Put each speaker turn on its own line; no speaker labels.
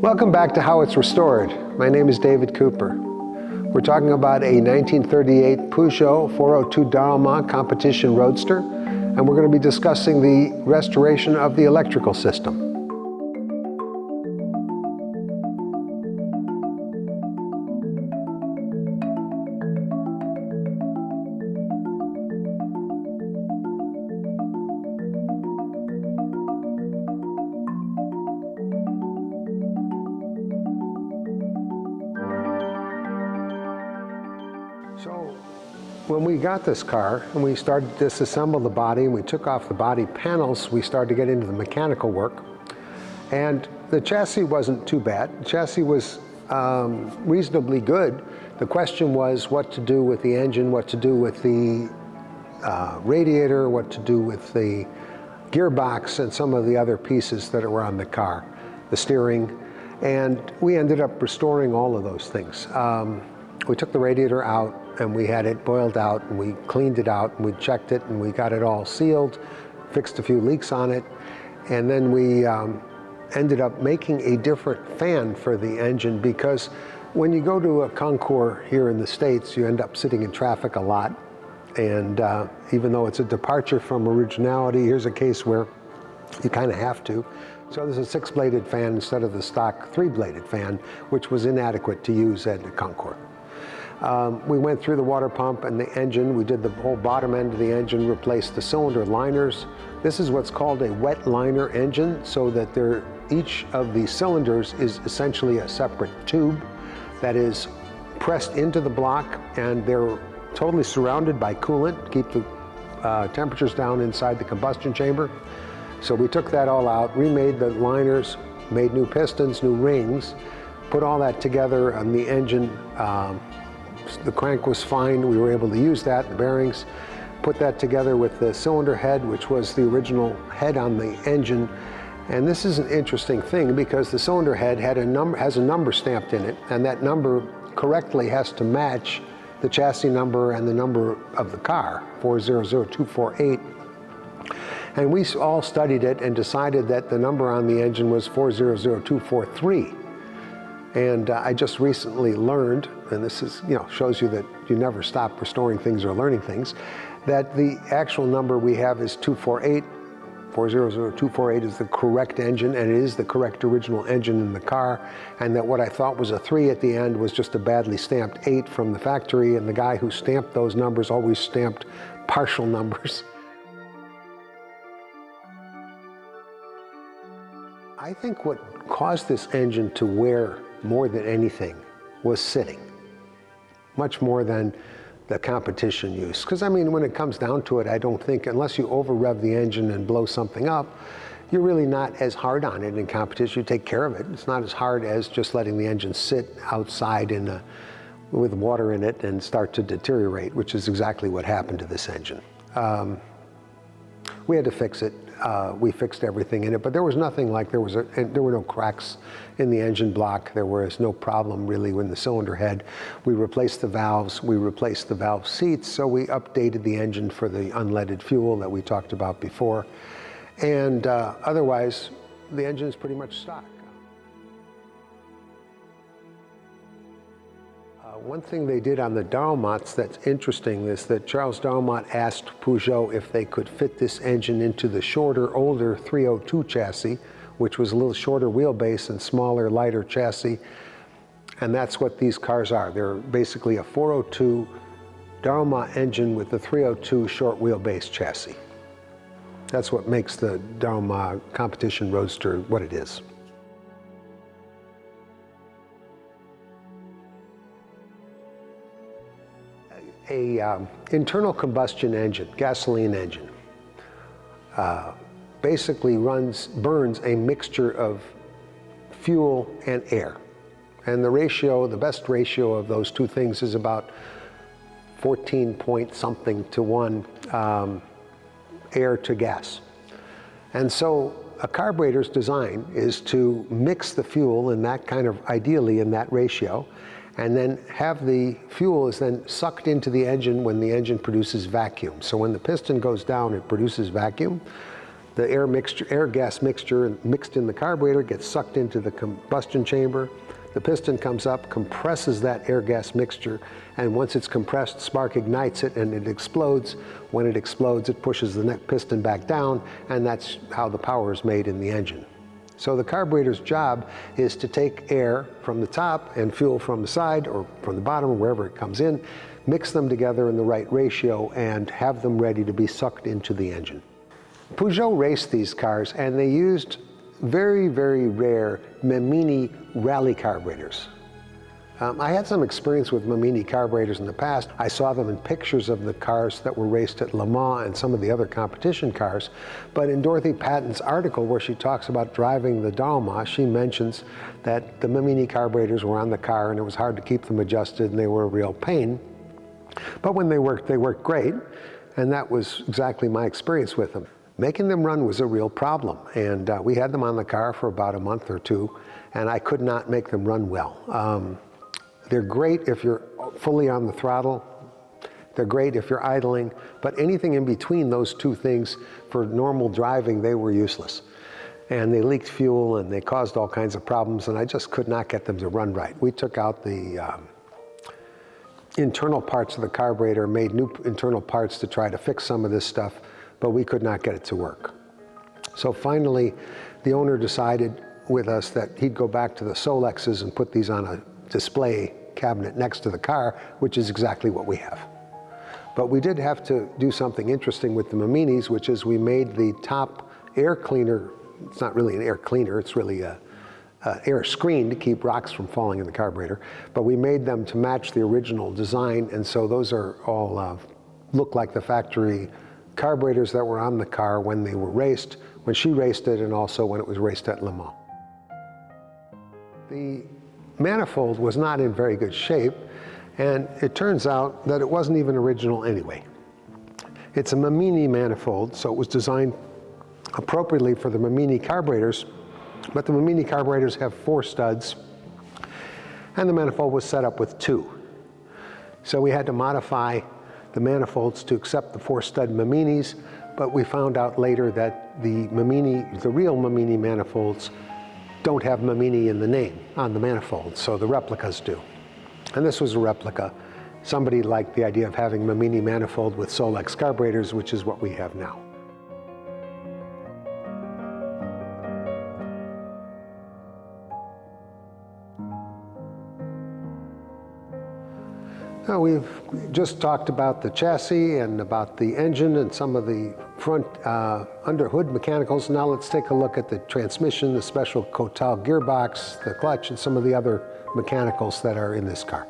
Welcome back to How It's Restored. My name is David Cooper. We're talking about a 1938 Peugeot 402 Dalmont competition roadster, and we're going to be discussing the restoration of the electrical system. So when we got this car and we started to disassemble the body and we took off the body panels, we started to get into the mechanical work. And the chassis wasn't too bad. The chassis was reasonably good. The question was what to do with the engine, what to do with the radiator, what to do with the gearbox and some of the other pieces that were on the car, the steering. And we ended up restoring all of those things. We took the radiator out and we had it boiled out and we cleaned it out and we checked it and we got it all sealed, fixed a few leaks on it, and then we ended up making a different fan for the engine, because when you go to a concours here in the States, you end up sitting in traffic a lot, and even though it's a departure from originality, here's a case where you kind of have to. So there's a 6-bladed fan instead of the stock 3-bladed fan, which was inadequate to use at the concours. We went through the water pump and the engine. We did the whole bottom end of the engine, replaced the cylinder liners. This is what's called a wet liner engine, so that each of the cylinders is essentially a separate tube that is pressed into the block, and they're totally surrounded by coolant to keep the temperatures down inside the combustion chamber. So we took that all out, remade the liners, made new pistons, new rings, put all that together on the engine. The crank was fine, we were able to use that, the bearings, put that together with the cylinder head, which was the original head on the engine. And this is an interesting thing, because the cylinder head has a number stamped in it, and that number correctly has to match the chassis number and the number of the car, 400248. And we all studied it and decided that the number on the engine was 400243. And I just recently learned, and this is, shows you that you never stop restoring things or learning things, that the actual number we have is 248. 400248 is the correct engine, and it is the correct original engine in the car, and that what I thought was a 3 at the end was just a badly stamped 8 from the factory, and the guy who stamped those numbers always stamped partial numbers. I think what caused this engine to wear more than anything was sitting, much more than the competition use. Because I mean, when it comes down to it, I don't think, unless you over rev the engine and blow something up, you're really not as hard on it in competition. You take care of it. It's not as hard as just letting the engine sit outside with water in it and start to deteriorate, which is exactly what happened to this engine. We had to fix it. We fixed everything in it, but there was nothing like, there were no cracks in the engine block. There was no problem really in the cylinder head. We replaced the valves, we replaced the valve seats, so we updated the engine for the unleaded fuel that we talked about before. And otherwise, the engine is pretty much stock. One thing they did on the Dalmonts that's interesting is that Charles Dalmont asked Peugeot if they could fit this engine into the shorter, older 302 chassis, which was a little shorter wheelbase and smaller, lighter chassis. And that's what these cars are. They're basically a 402 Dalmont engine with the 302 short wheelbase chassis. That's what makes the Dalmont competition roadster what it is. A internal combustion engine, gasoline engine, basically burns a mixture of fuel and air. And the best ratio of those two things is about 14 point something to 1 air to gas. And so a carburetor's design is to mix the fuel in that ideally in that ratio, and then have the fuel is then sucked into the engine when the engine produces vacuum. So when the piston goes down, it produces vacuum. The air-gas mixture mixed in the carburetor gets sucked into the combustion chamber. The piston comes up, compresses that air-gas mixture, and once it's compressed, spark ignites it and it explodes. When it explodes, it pushes the piston back down, and that's how the power is made in the engine. So the carburetor's job is to take air from the top and fuel from the side or from the bottom or wherever it comes in, mix them together in the right ratio, and have them ready to be sucked into the engine. Peugeot raced these cars, and they used very, very rare Memini rally carburetors. I had some experience with Memini carburetors in the past. I saw them in pictures of the cars that were raced at Le Mans and some of the other competition cars. But in Dorothy Patton's article where she talks about driving the Dalmas, she mentions that the Memini carburetors were on the car and it was hard to keep them adjusted and they were a real pain. But when they worked great, and that was exactly my experience with them. Making them run was a real problem, and we had them on the car for about a month or two, and I could not make them run well. They're great if you're fully on the throttle. They're great if you're idling, but anything in between those two things, for normal driving, they were useless. And they leaked fuel and they caused all kinds of problems, and I just could not get them to run right. We took out the internal parts of the carburetor, made new internal parts to try to fix some of this stuff, but we could not get it to work. So finally, the owner decided with us that he'd go back to the Solexes and put these on a display cabinet next to the car, which is exactly what we have. But we did have to do something interesting with the Meminis, which is we made the top air cleaner, it's not really an air cleaner, it's really a air screen to keep rocks from falling in the carburetor, but we made them to match the original design, and so those are all look like the factory carburetors that were on the car when they were raced, when she raced it, and also when it was raced at Le Mans. The manifold was not in very good shape, and it turns out that it wasn't even original anyway. It's a Memini manifold, so it was designed appropriately for the Memini carburetors, but the Memini carburetors have 4 studs, and the manifold was set up with 2. So we had to modify the manifolds to accept the 4-stud Meminis, but we found out later that the real Memini manifolds don't have Memini in the name on the manifold, so the replicas do. And this was a replica. Somebody liked the idea of having Memini manifold with Solex carburetors, which is what we have now. Now we've just talked about the chassis and about the engine and some of the front under hood mechanicals. Now let's take a look at the transmission, the special Kotal gearbox, the clutch, and some of the other mechanicals that are in this car.